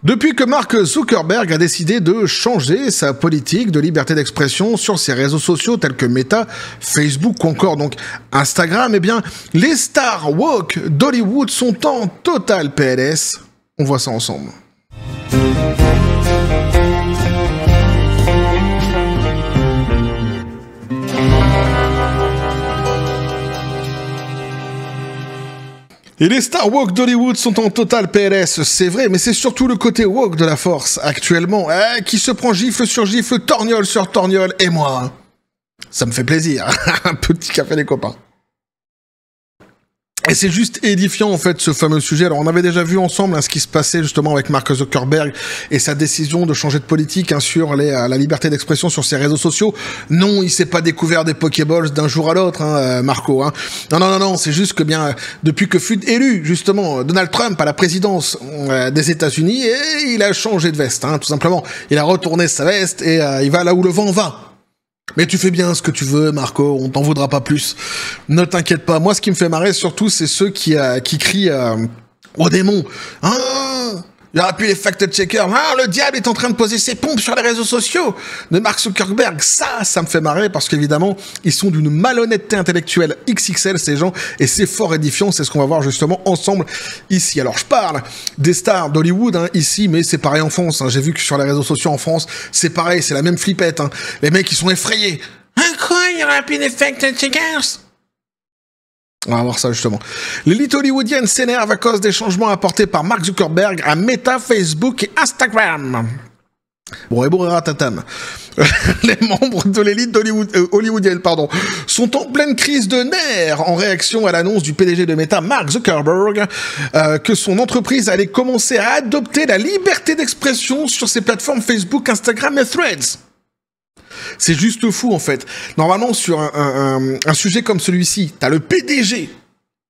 Depuis que Mark Zuckerberg a décidé de changer sa politique de liberté d'expression sur ses réseaux sociaux tels que Meta, Facebook ou encore donc Instagram, eh bien, les stars woke d'Hollywood sont en total PLS. On voit ça ensemble. Et les stars woke d'Hollywood sont en total PLS, c'est vrai, mais c'est surtout le côté woke de la force, actuellement, qui se prend gifle sur gifle, torgnole sur torgnole, et moi, ça me fait plaisir. Un petit café les copains. Et c'est juste édifiant, en fait, ce fameux sujet. Alors, on avait déjà vu ensemble ce qui se passait, justement, avec Mark Zuckerberg et sa décision de changer de politique sur la liberté d'expression sur ses réseaux sociaux. Non, il s'est pas découvert des Pokéballs d'un jour à l'autre, Marco. Non, c'est juste que, bien, depuis que fut élu, justement, Donald Trump à la présidence des États-Unis, et il a changé de veste, tout simplement. Il a retourné sa veste et il va là où le vent va. Mais tu fais bien ce que tu veux, Marco, on t'en voudra pas plus. Ne t'inquiète pas. Moi, ce qui me fait marrer, surtout, c'est ceux qui crient au démon. Il y aura plus les fact-checkers. Le diable est en train de poser ses pompes sur les réseaux sociaux de Mark Zuckerberg. Ça me fait marrer parce qu'évidemment, ils sont d'une malhonnêteté intellectuelle XXL, ces gens, et c'est fort édifiant. C'est ce qu'on va voir justement ensemble ici. Alors, je parle des stars d'Hollywood ici, mais c'est pareil en France. J'ai vu que sur les réseaux sociaux en France, c'est pareil, c'est la même flippette. Les mecs, ils sont effrayés. Quoi, il y aura plus les fact-checkers? On va voir ça justement. L'élite hollywoodienne s'énerve à cause des changements apportés par Mark Zuckerberg à Meta, Facebook et Instagram. Bon, et ratatam. Les membres de l'élite hollywoodienne, sont en pleine crise de nerfs en réaction à l'annonce du PDG de Meta, Mark Zuckerberg, que son entreprise allait commencer à adopter la liberté d'expression sur ses plateformes Facebook, Instagram et Threads. C'est juste fou, en fait. Normalement, sur un sujet comme celui-ci, t'as le PDG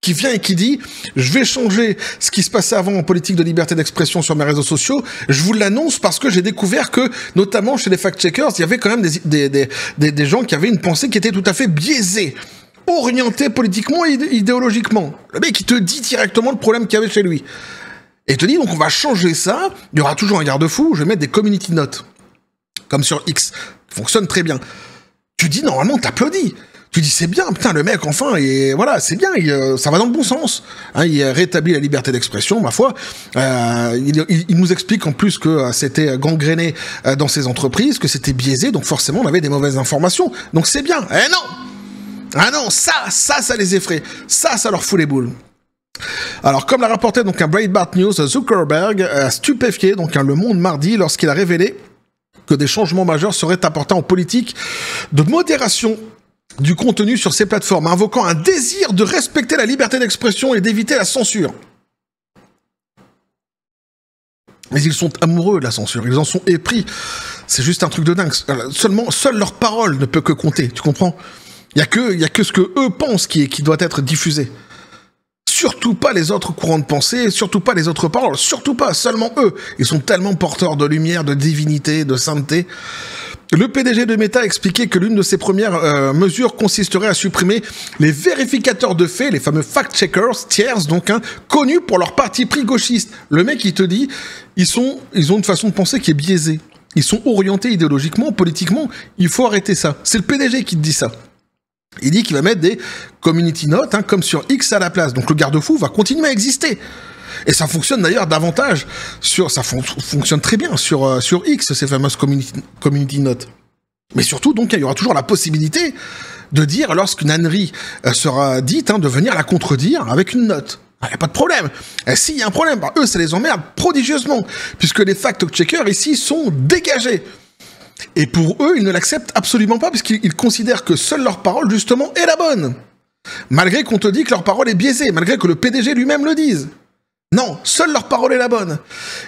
qui vient et qui dit « Je vais changer ce qui se passait avant en politique de liberté d'expression sur mes réseaux sociaux. Je vous l'annonce parce que j'ai découvert que, notamment chez les fact-checkers, il y avait quand même des gens qui avaient une pensée qui était tout à fait biaisée, orientée politiquement et idéologiquement. » Le mec, il te dit directement le problème qu'il y avait chez lui. Et il te dit « Donc, on va changer ça. Il y aura toujours un garde-fou. Je vais mettre des community notes. » Comme sur X. Fonctionne très bien. Tu dis, normalement, t'applaudis. Tu dis, c'est bien, putain, le mec, enfin, et voilà, c'est bien, ça va dans le bon sens. Il rétablit la liberté d'expression, ma foi. Il nous explique en plus que c'était gangréné dans ses entreprises, que c'était biaisé, donc forcément, on avait des mauvaises informations. Donc c'est bien. Eh non! Ah non, ça les effraie. Ça leur fout les boules. Alors, comme l'a rapporté donc un Breitbart News, Zuckerberg a stupéfié donc Le Monde mardi lorsqu'il a révélé que des changements majeurs seraient apportés en politique de modération du contenu sur ces plateformes, invoquant un désir de respecter la liberté d'expression et d'éviter la censure. Mais ils sont amoureux de la censure, ils en sont épris. C'est juste un truc de dingue. Seule leur parole ne peut que compter, tu comprends? Il y a que ce que eux pensent qui doit être diffusé. Surtout pas les autres courants de pensée, surtout pas les autres paroles, surtout pas, seulement eux. Ils sont tellement porteurs de lumière, de divinité, de sainteté. Le PDG de Meta a expliqué que l'une de ses premières mesures consisterait à supprimer les vérificateurs de faits, les fameux fact-checkers tiers, donc connus pour leur parti pris gauchiste. Le mec, il te dit, ils ont une façon de penser qui est biaisée. Ils sont orientés idéologiquement, politiquement. Il faut arrêter ça. C'est le PDG qui te dit ça. Il dit qu'il va mettre des community notes, comme sur X à la place. Donc le garde-fou va continuer à exister. Et ça fonctionne d'ailleurs davantage fonctionne très bien sur X, ces fameuses community notes. Mais surtout, donc, il y aura toujours la possibilité de dire, lorsqu'une ânerie sera dite, de venir la contredire avec une note. Il n'y a pas de problème. Et s'il y a un problème, eux, ça les emmerde prodigieusement, puisque les fact-checkers ici sont dégagés. Et pour eux, ils ne l'acceptent absolument pas, parce qu'ils considèrent que seule leur parole, justement, est la bonne. Malgré qu'on te dit que leur parole est biaisée, malgré que le PDG lui-même le dise. Non, seule leur parole est la bonne.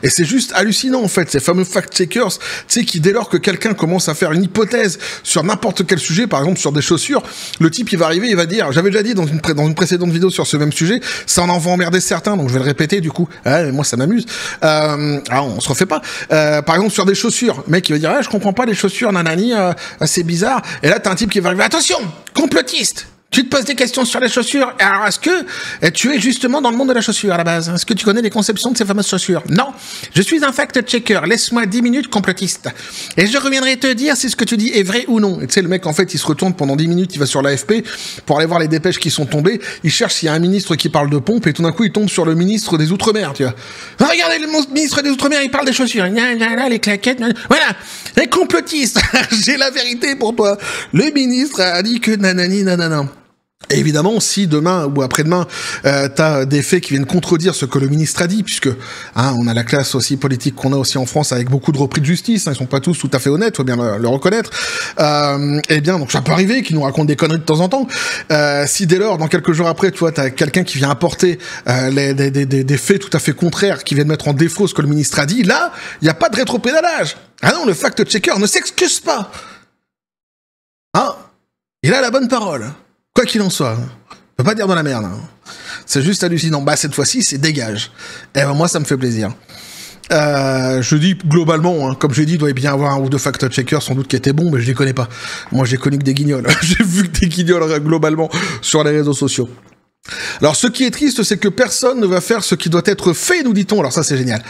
Et c'est juste hallucinant, en fait, ces fameux fact-checkers, tu sais, qui, dès lors que quelqu'un commence à faire une hypothèse sur n'importe quel sujet, par exemple sur des chaussures, le type, il va arriver, il va dire, j'avais déjà dit dans une précédente vidéo sur ce même sujet, ça en va emmerder certains, donc je vais le répéter, du coup. Mais moi, ça m'amuse. Alors, on se refait pas. Par exemple, sur des chaussures, le mec, il va dire, je comprends pas les chaussures, nanani, c'est bizarre. Et là, t'as un type qui va arriver, attention, complotiste! Tu te poses des questions sur les chaussures. Alors, est-ce que tu es justement dans le monde de la chaussure à la base? Est-ce que tu connais les conceptions de ces fameuses chaussures? Non. Je suis un fact-checker. Laisse-moi 10 minutes complotiste. Et je reviendrai te dire si ce que tu dis est vrai ou non. Et tu sais, le mec, en fait, il se retourne pendant 10 minutes, il va sur l'AFP pour aller voir les dépêches qui sont tombées. Il cherche s'il y a un ministre qui parle de pompe et tout d'un coup, il tombe sur le ministre des Outre-mer, tu vois. Regardez, le ministre des Outre-mer, il parle des chaussures. Là, les claquettes. Voilà. Les complotistes. J'ai la vérité pour toi. Le ministre a dit que nanani nanana. Et évidemment, si demain ou après-demain, t'as des faits qui viennent contredire ce que le ministre a dit, puisque on a la classe aussi politique qu'on a aussi en France avec beaucoup de repris de justice, ils sont pas tous tout à fait honnêtes, faut bien le reconnaître. Eh bien, donc ça peut arriver qu'ils nous racontent des conneries de temps en temps. Si dès lors, dans quelques jours après, tu vois, t'as quelqu'un qui vient apporter des faits tout à fait contraires, qui viennent mettre en défaut ce que le ministre a dit, là, il n'y a pas de rétropédalage. Ah non, le fact-checker ne s'excuse pas. Il a la bonne parole. Quoi qu'il en soit, on peut pas dire de la merde. C'est juste hallucinant. Bah, cette fois-ci, c'est dégage. Et ben, moi, ça me fait plaisir. Je dis globalement, comme j'ai dit, il doit bien y avoir un ou deux fact-checkers sans doute qui étaient bons, mais je les connais pas. Moi, j'ai connu que des guignols. J'ai vu que des guignols globalement sur les réseaux sociaux. Alors, ce qui est triste, c'est que personne ne va faire ce qui doit être fait, nous dit-on. Alors ça, c'est génial.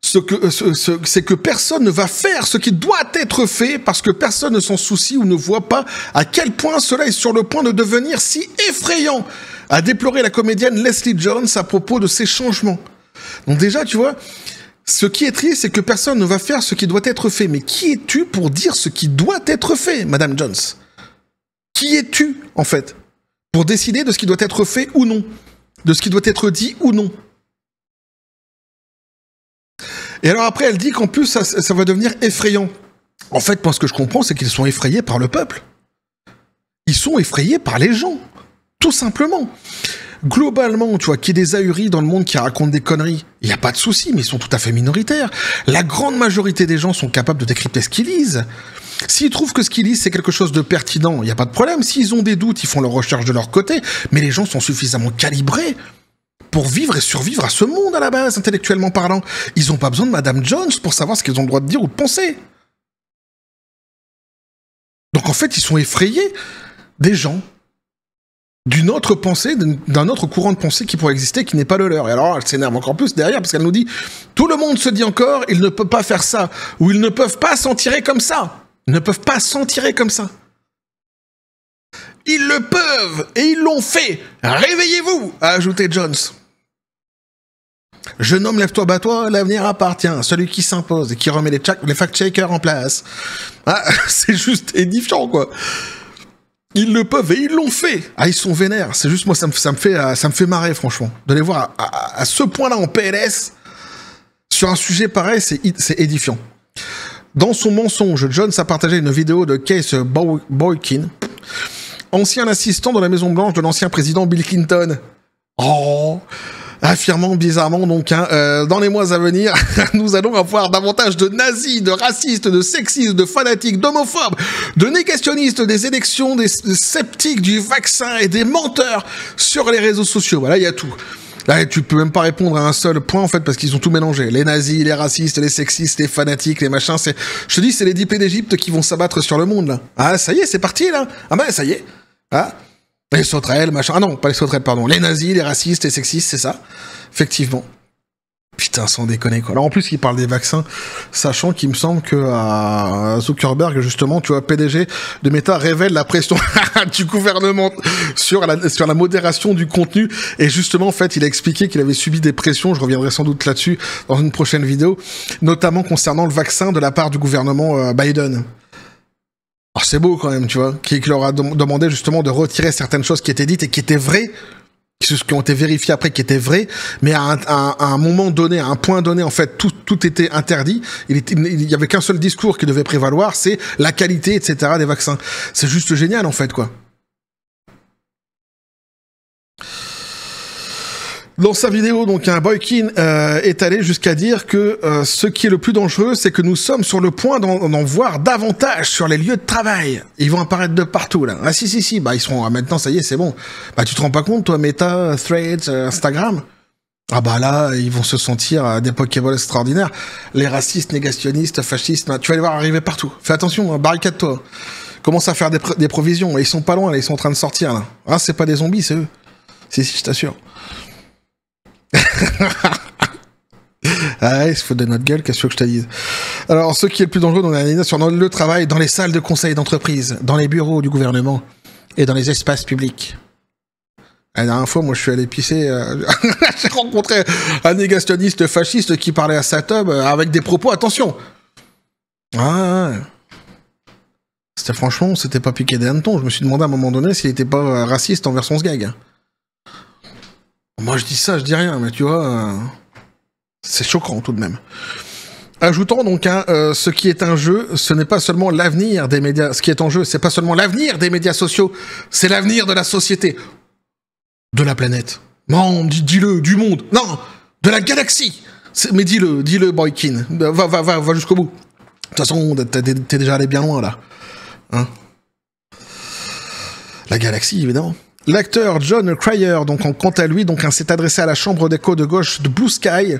C'est que personne ne va faire ce qui doit être fait parce que personne ne s'en soucie ou ne voit pas à quel point cela est sur le point de devenir si effrayant, a déploré la comédienne Leslie Jones à propos de ces changements. Donc déjà, tu vois, ce qui est triste, c'est que personne ne va faire ce qui doit être fait. Mais qui es-tu pour dire ce qui doit être fait, Madame Jones? Qui es-tu, en fait, pour décider de ce qui doit être fait ou non, de ce qui doit être dit ou non? Et alors après, elle dit qu'en plus, ça va devenir effrayant. En fait, moi, ce que je comprends, c'est qu'ils sont effrayés par le peuple. Ils sont effrayés par les gens. Tout simplement. Globalement, tu vois, qu'il y ait des ahuris dans le monde qui racontent des conneries, il n'y a pas de souci, mais ils sont tout à fait minoritaires. La grande majorité des gens sont capables de décrypter ce qu'ils lisent. S'ils trouvent que ce qu'ils lisent, c'est quelque chose de pertinent, il n'y a pas de problème. S'ils ont des doutes, ils font leur recherche de leur côté. Mais les gens sont suffisamment calibrés pour vivre et survivre à ce monde à la base, intellectuellement parlant. Ils n'ont pas besoin de Madame Jones pour savoir ce qu'ils ont le droit de dire ou de penser. Donc en fait, ils sont effrayés des gens, d'une autre pensée, d'un autre courant de pensée qui pourrait exister, qui n'est pas le leur. Et alors, elle s'énerve encore plus derrière, parce qu'elle nous dit, tout le monde se dit encore, ils ne peuvent pas faire ça, ou ils ne peuvent pas s'en tirer comme ça. Ils ne peuvent pas s'en tirer comme ça. Ils le peuvent, et ils l'ont fait. Réveillez-vous, a ajouté Jones. Jeune homme, lève-toi, bats-toi, l'avenir appartient à celui qui s'impose et qui remet les fact-checkers en place. C'est juste édifiant, quoi. Ils le peuvent et ils l'ont fait. Ils sont vénères. C'est juste, moi, ça me fait marrer, franchement. De les voir à ce point-là en PLS, sur un sujet pareil, c'est édifiant. Dans son mensonge, Jones a partagé une vidéo de Case Boykin, ancien assistant de la Maison-Blanche de l'ancien président Bill Clinton. Affirmant bizarrement donc, dans les mois à venir, nous allons avoir davantage de nazis, de racistes, de sexistes, de fanatiques, d'homophobes, de négationnistes des élections, des sceptiques du vaccin et des menteurs sur les réseaux sociaux. Voilà, il y a tout. Là, tu peux même pas répondre à un seul point, en fait, parce qu'ils ont tout mélangé. Les nazis, les racistes, les sexistes, les fanatiques, les machins, je te dis, c'est les 10 plaies d'Égypte qui vont s'abattre sur le monde, là. Ça y est, c'est parti, là. Ça y est. Les sauterelles, machin. Non, pas les sauterelles, pardon. Les nazis, les racistes, les sexistes, c'est ça. Effectivement. Putain, sans déconner, quoi. Alors, en plus, il parle des vaccins, sachant qu'il me semble que Zuckerberg, justement, tu vois, PDG de Meta, révèle la pression du gouvernement sur la modération du contenu. Et justement, en fait, il a expliqué qu'il avait subi des pressions, je reviendrai sans doute là-dessus dans une prochaine vidéo, notamment concernant le vaccin de la part du gouvernement Biden. Alors c'est beau quand même, tu vois, qui leur a demandé justement de retirer certaines choses qui étaient dites et qui étaient vraies, qui ont été vérifiées après, qui étaient vraies, mais à un moment donné, à un point donné, en fait, tout était interdit. Il y avait qu'un seul discours qui devait prévaloir, c'est la qualité, etc. des vaccins. C'est juste génial, en fait, quoi. Dans sa vidéo, donc, Boykin est allé jusqu'à dire que ce qui est le plus dangereux, c'est que nous sommes sur le point d'en voir davantage sur les lieux de travail. Ils vont apparaître de partout, là. Si, ils seront... maintenant, ça y est, c'est bon. Tu te rends pas compte, toi, Meta, Threads, Instagram? Là, ils vont se sentir des Pokéballs extraordinaires. Les racistes, négationnistes, fascistes, tu vas les voir arriver partout. Fais attention, barricade-toi. commencent à faire des provisions. Et ils sont pas loin, là, ils sont en train de sortir, là. Ah, c'est pas des zombies, c'est eux. Si, je t'assure. Ah, il se fout de notre gueule, qu'est-ce que je te dise. Alors, ce qui est le plus dangereux dans sur le travail, dans les salles de conseil d'entreprise, dans les bureaux du gouvernement et dans les espaces publics. La dernière fois, moi, je suis allé pisser. J'ai rencontré un négationniste fasciste qui parlait à sa tub avec des propos. Attention. Ah. Franchement, c'était pas piqué des hannetons. Je me suis demandé à un moment donné s'il était pas raciste envers son sgag. Moi, je dis ça, je dis rien, mais tu vois, c'est choquant tout de même. Ajoutant donc, ce qui est un jeu, ce n'est pas seulement l'avenir des médias. Ce qui est en jeu, c'est pas seulement l'avenir des médias sociaux, c'est l'avenir de la société. De la planète. Non, dis-le, du monde. Non, de la galaxie. Mais dis-le, Boykin. Va jusqu'au bout. De toute façon, t'es déjà allé bien loin, là. Hein? La galaxie, évidemment. L'acteur Jon Cryer, donc, quant à lui, s'est adressé à la chambre d'écho de gauche de Blue Sky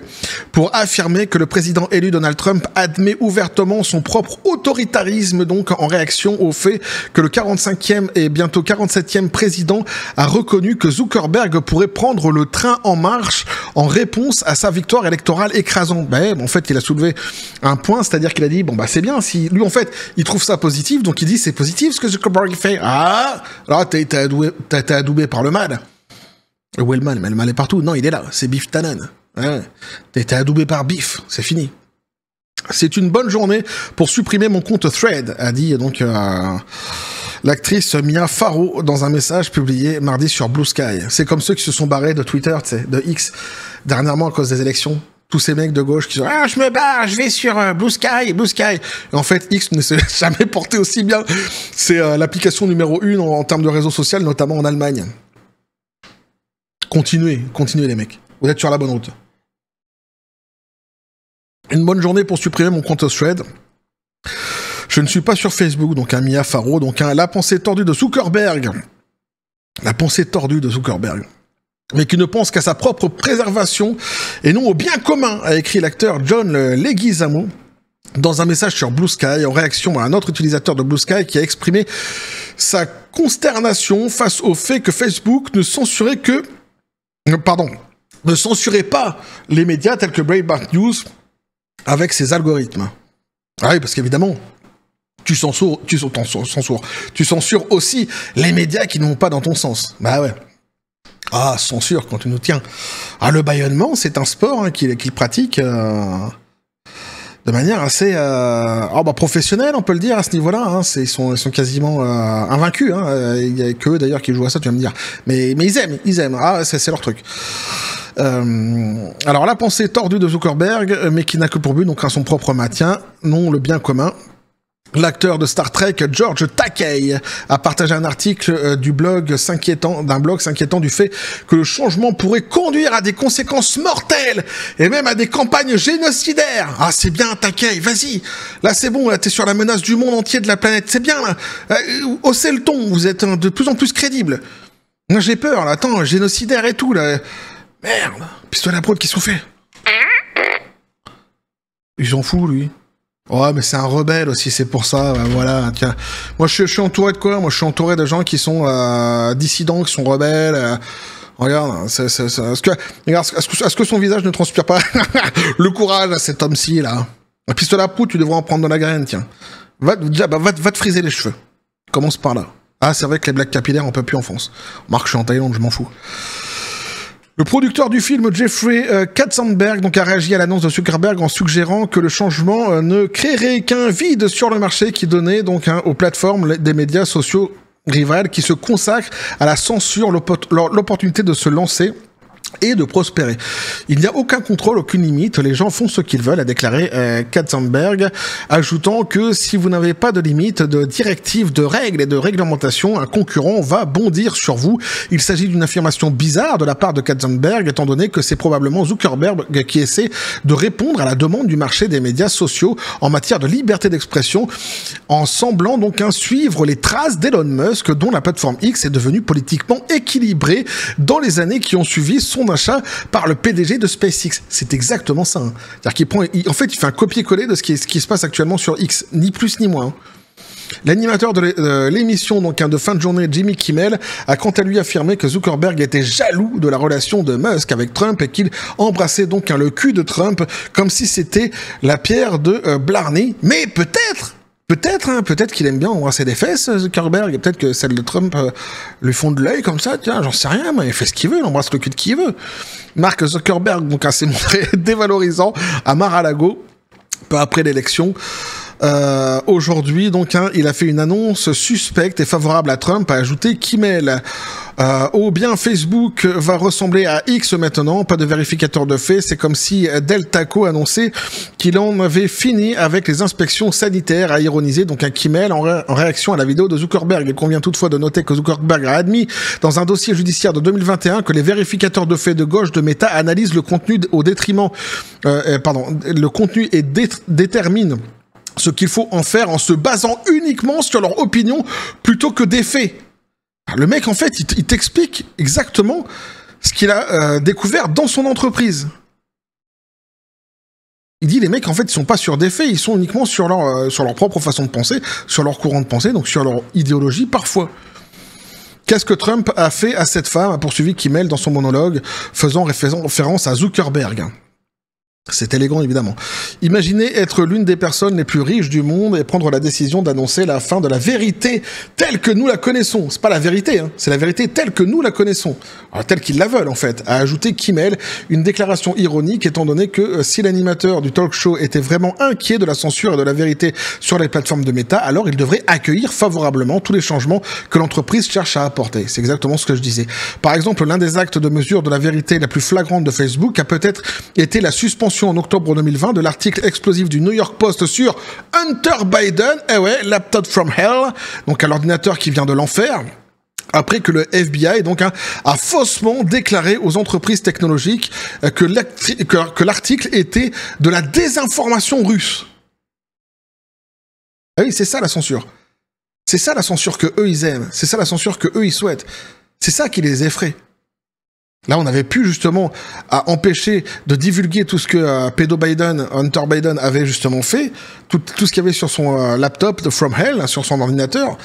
pour affirmer que le président élu Donald Trump admet ouvertement son propre autoritarisme, donc, en réaction au fait que le 45e et bientôt 47e président a reconnu que Zuckerberg pourrait prendre le train en marche en réponse à sa victoire électorale écrasante. En fait, il a soulevé un point, c'est-à-dire qu'il a dit, c'est bien, si lui, en fait, il trouve ça positif, donc il dit, c'est positif ce que Zuckerberg fait. Ah! Alors, t'as adoubé par le mal. Où est le mal? Mais le mal est partout. Non, il est là. C'est Biff Tannen. Ouais. T'es adoubé par Biff. C'est fini. C'est une bonne journée pour supprimer mon compte Thread, a dit donc l'actrice Mia Farrow dans un message publié mardi sur Blue Sky. C'est comme ceux qui se sont barrés de Twitter, tu sais, de X, dernièrement à cause des élections. Tous ces mecs de gauche qui disent « Ah, je me barre, je vais sur Blue Sky. » Et en fait, X ne s'est jamais porté aussi bien. C'est l'application numéro 1 en termes de réseau social, notamment en Allemagne. Continuez les mecs. Vous êtes sur la bonne route. Une bonne journée pour supprimer mon compte Thread. Je ne suis pas sur Facebook, donc Mia Farrow, la pensée tordue de Zuckerberg. La pensée tordue de Zuckerberg. Mais qui ne pense qu'à sa propre préservation et non au bien commun, a écrit l'acteur John Leguizamo dans un message sur Blue Sky en réaction à un autre utilisateur de Blue Sky qui a exprimé sa consternation face au fait que Facebook ne censurait pas les médias tels que Breitbart News avec ses algorithmes. Ah oui, parce qu'évidemment, tu censures aussi les médias qui ne vont pas dans ton sens. Bah ouais. Ah, censure, quand tu nous tiens. Ah, le bâillonnement, c'est un sport qu'il pratique de manière assez professionnelle, on peut le dire, à ce niveau-là. Ils sont quasiment invaincus. Il n'y a que eux, d'ailleurs, qui jouent à ça, tu vas me dire. Mais ils aiment. Ah, c'est leur truc. Alors, la pensée tordue de Zuckerberg, mais qui n'a que pour but, à son propre maintien, non le bien commun. L'acteur de Star Trek, George Takei, a partagé un article d'un blog s'inquiétant du fait que le changement pourrait conduire à des conséquences mortelles et même à des campagnes génocidaires. Ah, c'est bien, Takei, vas-y. Là, c'est bon, là, t'es sur la menace du monde entier de la planète. C'est bien, là. Haussez le ton, vous êtes de plus en plus crédible. Moi, j'ai peur, là. Attends, génocidaire et tout, là. Merde. Pistolet à prod, qu'est-ce qu'on fait? Il s'en fout, lui. Ouais, mais c'est un rebelle aussi, c'est pour ça, voilà, tiens. Moi, je suis entouré de quoi? Moi, je suis entouré de gens qui sont dissidents, qui sont rebelles. Regarde, est-ce que son visage ne transpire pas le courage à cet homme-ci, là? Un pistolet à prout, tu devrais en prendre dans la graine, tiens. Va te friser les cheveux. Commence par là. Ah, c'est vrai que les blagues capillaires, on peut plus en France. Marc, je suis en Thaïlande, je m'en fous. Le producteur du film, Jeffrey Katzenberg, a réagi à l'annonce de Zuckerberg en suggérant que le changement ne créerait qu'un vide sur le marché qui donnait aux plateformes des médias sociaux rivales qui se consacrent à la censure l'opportunité de se lancer et de prospérer. Il n'y a aucun contrôle, aucune limite, les gens font ce qu'ils veulent, a déclaré Katzenberg, ajoutant que si vous n'avez pas de limite, de directives, de règles et de réglementations, un concurrent va bondir sur vous. Il s'agit d'une affirmation bizarre de la part de Katzenberg, étant donné que c'est probablement Zuckerberg qui essaie de répondre à la demande du marché des médias sociaux en matière de liberté d'expression, en semblant suivre les traces d'Elon Musk, dont la plateforme X est devenue politiquement équilibrée dans les années qui ont suivi son achat par le PDG de SpaceX. C'est exactement ça. C'est-à-dire qu'il fait un copier-coller de ce qui se passe actuellement sur X, ni plus ni moins. L'animateur de l'émission donc de fin de journée, Jimmy Kimmel, a quant à lui affirmé que Zuckerberg était jaloux de la relation de Musk avec Trump et qu'il embrassait donc le cul de Trump comme si c'était la pierre de Blarney. Mais peut-être qu'il aime bien embrasser des fesses, Zuckerberg, et peut-être que celles de Trump lui font de l'œil comme ça, tiens, j'en sais rien, mais il fait ce qu'il veut, il embrasse le cul de qui il veut. Mark Zuckerberg donc s'est montré dévalorisant à Mar-a-Lago, peu après l'élection. Aujourd'hui, donc, il a fait une annonce suspecte et favorable à Trump, a ajouté Kimmel. Oh bien, Facebook va ressembler à X maintenant, pas de vérificateur de faits, c'est comme si Del Taco annonçait qu'il en avait fini avec les inspections sanitaires, a ironisé donc un Kimmel en réaction à la vidéo de Zuckerberg. Il convient toutefois de noter que Zuckerberg a admis dans un dossier judiciaire de 2021 que les vérificateurs de faits de gauche de Meta analysent le contenu au détriment, le contenu et déterminent ce qu'il faut en faire en se basant uniquement sur leur opinion plutôt que des faits. Le mec, en fait, il t'explique exactement ce qu'il a découvert dans son entreprise. Il dit, les mecs, en fait, ils sont pas sur des faits, ils sont uniquement sur leur propre façon de penser, sur leur courant de pensée, donc sur leur idéologie, parfois. Qu'est-ce que Trump a fait à cette femme, a poursuivi Kimmel dans son monologue, faisant référence à Zuckerberg. C'est élégant, évidemment. Imaginez être l'une des personnes les plus riches du monde et prendre la décision d'annoncer la fin de la vérité telle que nous la connaissons. C'est pas la vérité, c'est la vérité telle que nous la connaissons. Alors, telle qu'ils la veulent, en fait. A ajouté Kimmel, une déclaration ironique, étant donné que si l'animateur du talk show était vraiment inquiet de la censure et de la vérité sur les plateformes de Meta, alors il devrait accueillir favorablement tous les changements que l'entreprise cherche à apporter. C'est exactement ce que je disais. Par exemple, l'un des actes de mesure de la vérité la plus flagrante de Facebook a peut-être été la suspension en octobre 2020 de l'article explosif du New York Post sur Hunter Biden, laptop from hell, donc un ordinateur qui vient de l'enfer, après que le FBI donc a faussement déclaré aux entreprises technologiques que l'article était de la désinformation russe. Ah oui, c'est ça la censure. C'est ça la censure que eux ils aiment, c'est ça la censure que eux ils souhaitent. C'est ça qui les effraie. Là, on avait pu justement à empêcher de divulguer tout ce que Hunter Biden avait justement fait, tout ce qu'il y avait sur son laptop de From Hell, sur son ordinateur,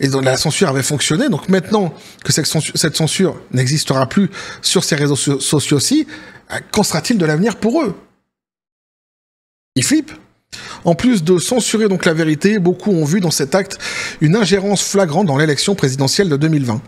et donc la censure avait fonctionné. Donc maintenant que cette censure n'existera plus sur ces réseaux sociaux-ci, qu'en sera-t-il de l'avenir pour eux? Ils flippent. En plus de censurer donc la vérité, beaucoup ont vu dans cet acte une ingérence flagrante dans l'élection présidentielle de 2020.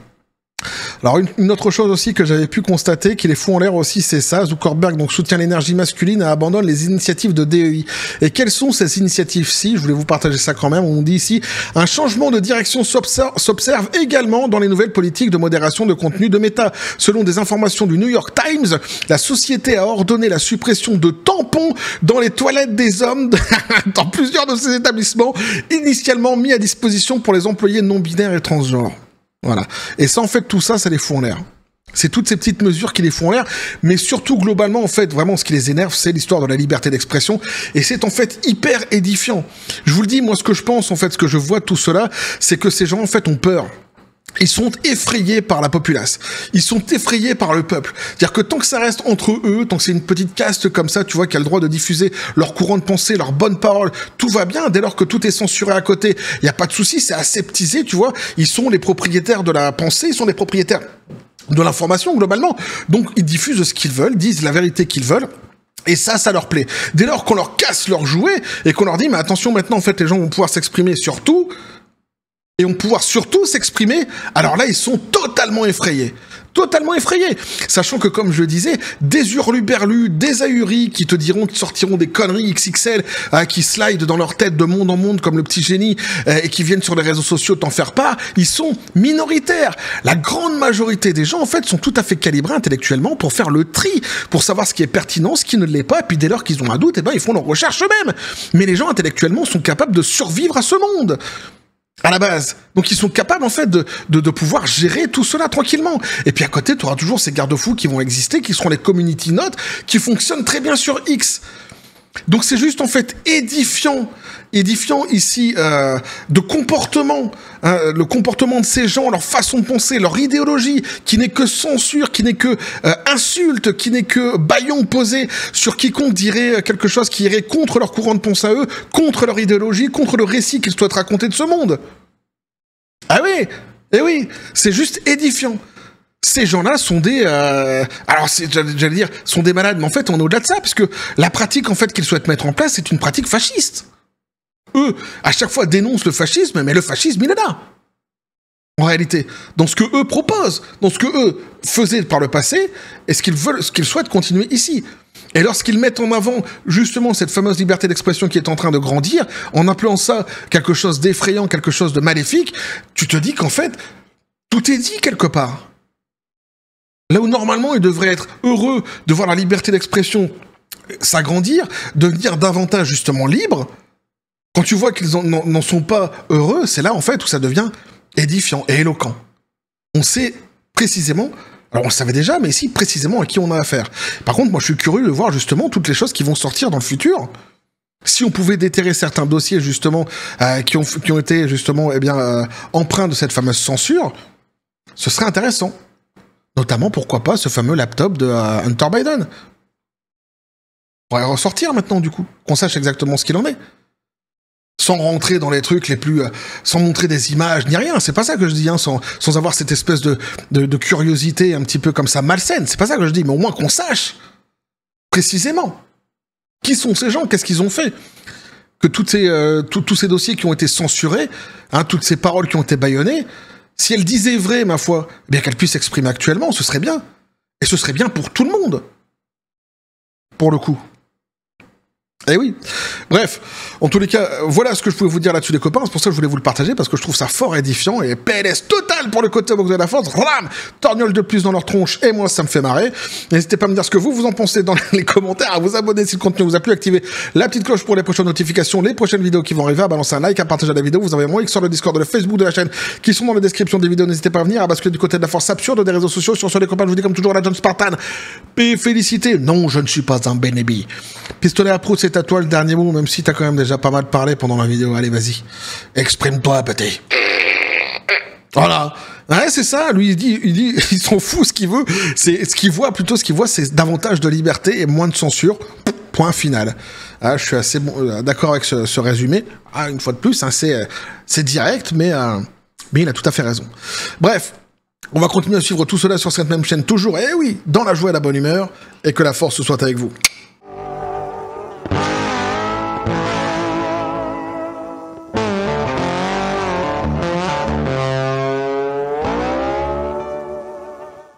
Alors une autre chose aussi que j'avais pu constater, qu'il est fou en l'air aussi, c'est ça. Zuckerberg donc soutient l'énergie masculine et abandonne les initiatives de DEI. Et quelles sont ces initiatives-ci? Je voulais vous partager ça quand même. On dit ici, un changement de direction s'observe également dans les nouvelles politiques de modération de contenu de Meta. Selon des informations du New York Times, la société a ordonné la suppression de tampons dans les toilettes des hommes dans plusieurs de ses établissements, initialement mis à disposition pour les employés non-binaires et transgenres. Voilà. Et ça, en fait, tout ça, ça les fout en l'air. C'est toutes ces petites mesures qui les font en l'air, mais surtout, globalement, en fait, vraiment, ce qui les énerve, c'est l'histoire de la liberté d'expression, et c'est en fait hyper édifiant. Je vous le dis, moi, ce que je pense, en fait, ce que je vois de tout cela, c'est que ces gens, en fait, ont peur. Ils sont effrayés par la populace. Ils sont effrayés par le peuple. C'est-à-dire que tant que ça reste entre eux, tant que c'est une petite caste comme ça, tu vois, qui a le droit de diffuser leur courant de pensée, leurs bonnes paroles, tout va bien. Dès lors que tout est censuré à côté, il n'y a pas de souci, c'est aseptisé, tu vois. Ils sont les propriétaires de la pensée, ils sont les propriétaires de l'information, globalement. Donc, ils diffusent ce qu'ils veulent, disent la vérité qu'ils veulent. Et ça leur plaît. Dès lors qu'on leur casse leurs jouets et qu'on leur dit, mais attention, maintenant, en fait, les gens vont pouvoir s'exprimer sur tout, et vont pouvoir surtout s'exprimer, alors là, ils sont totalement effrayés. Totalement effrayés. Sachant que, comme je le disais, des hurluberlus, des ahuris qui te diront qu'ils sortiront des conneries XXL, qui slident dans leur tête de monde en monde comme le petit génie, et qui viennent sur les réseaux sociaux t'en faire part, ils sont minoritaires. La grande majorité des gens, en fait, sont tout à fait calibrés intellectuellement pour faire le tri, pour savoir ce qui est pertinent, ce qui ne l'est pas, et puis dès lors qu'ils ont un doute, eh ben, ils font leurs recherches eux-mêmes. Mais les gens, intellectuellement, sont capables de survivre à ce monde. À la base. Donc ils sont capables en fait de pouvoir gérer tout cela tranquillement. Et puis à côté, tu auras toujours ces garde-fous qui vont exister, qui seront les community notes, qui fonctionnent très bien sur X. Donc c'est juste en fait édifiant ici de comportement, le comportement de ces gens, leur façon de penser, leur idéologie, qui n'est que censure, qui n'est que insulte, qui n'est que bâillon posé sur quiconque dirait quelque chose qui irait contre leur courant de pensée à eux, contre leur idéologie, contre le récit qu'ils souhaitent raconter de ce monde. Ah oui, eh oui, c'est juste édifiant. Ces gens-là sont des... alors, j'allais dire, sont des malades, mais en fait, on est au-delà de ça, parce que la pratique, en fait, qu'ils souhaitent mettre en place, c'est une pratique fasciste. Eux, à chaque fois, dénoncent le fascisme, mais le fascisme, il est là. En réalité, dans ce que eux proposent, dans ce que eux faisaient par le passé, et ce qu'ils souhaitent continuer ici. Et lorsqu'ils mettent en avant, justement, cette fameuse liberté d'expression qui est en train de grandir, en appelant ça quelque chose d'effrayant, quelque chose de maléfique, tu te dis qu'en fait, tout est dit quelque part. Là où normalement ils devraient être heureux de voir la liberté d'expression s'agrandir, devenir davantage justement libre, quand tu vois qu'ils n'en sont pas heureux, c'est là en fait où ça devient édifiant et éloquent. On sait précisément, alors on le savait déjà, mais ici précisément à qui on a affaire. Par contre, moi je suis curieux de voir justement toutes les choses qui vont sortir dans le futur. Si on pouvait déterrer certains dossiers justement qui ont été justement empreints de cette fameuse censure, ce serait intéressant. Notamment, pourquoi pas, ce fameux laptop de Hunter Biden. On pourrait ressortir maintenant, du coup, qu'on sache exactement ce qu'il en est. Sans rentrer dans les trucs les plus... sans montrer des images, ni rien, c'est pas ça que je dis, hein, sans avoir cette espèce de curiosité un petit peu comme ça malsaine, c'est pas ça que je dis, mais au moins qu'on sache, précisément, qui sont ces gens, qu'est-ce qu'ils ont fait. Que tous ces dossiers qui ont été censurés, hein, toutes ces paroles qui ont été bâillonnées, si elle disait vrai, ma foi, eh bien qu'elle puisse s'exprimer actuellement, ce serait bien. Et ce serait bien pour tout le monde. Pour le coup. Eh oui. Bref, en tous les cas, voilà ce que je pouvais vous dire là-dessus les copains, c'est pour ça que je voulais vous le partager, parce que je trouve ça fort édifiant, et PLS total pour le côté box de la force, ram, torgnole de plus dans leur tronche, et moi ça me fait marrer. N'hésitez pas à me dire ce que vous en pensez dans les commentaires, à vous abonner si le contenu vous a plu, activer la petite cloche pour les prochaines notifications, les prochaines vidéos qui vont arriver, à balancer un like, à partager la vidéo, vous avez mon X sur le Discord, le Facebook de la chaîne, qui sont dans la description des vidéos, n'hésitez pas à venir, à basculer du côté de la force absurde des réseaux sociaux, sur les copains, je vous dis comme toujours la John Spartan, félicité, non je ne suis pas un Benebi. Pistolet à prout, c'est à toi le dernier mot, même si t'as quand même déjà pas mal parlé pendant la vidéo. Allez, vas-y. Exprime-toi, petit. Voilà. Ouais, c'est ça. Lui, il dit, il s'en fout ce qu'il veut. C'est ce qu'il voit, c'est davantage de liberté et moins de censure. Point final. Ah, je suis assez d'accord avec ce résumé. Ah, une fois de plus, hein, c'est direct, mais il a tout à fait raison. Bref. On va continuer à suivre tout cela sur cette même chaîne, toujours, eh oui, dans la joie et la bonne humeur, et que la force soit avec vous.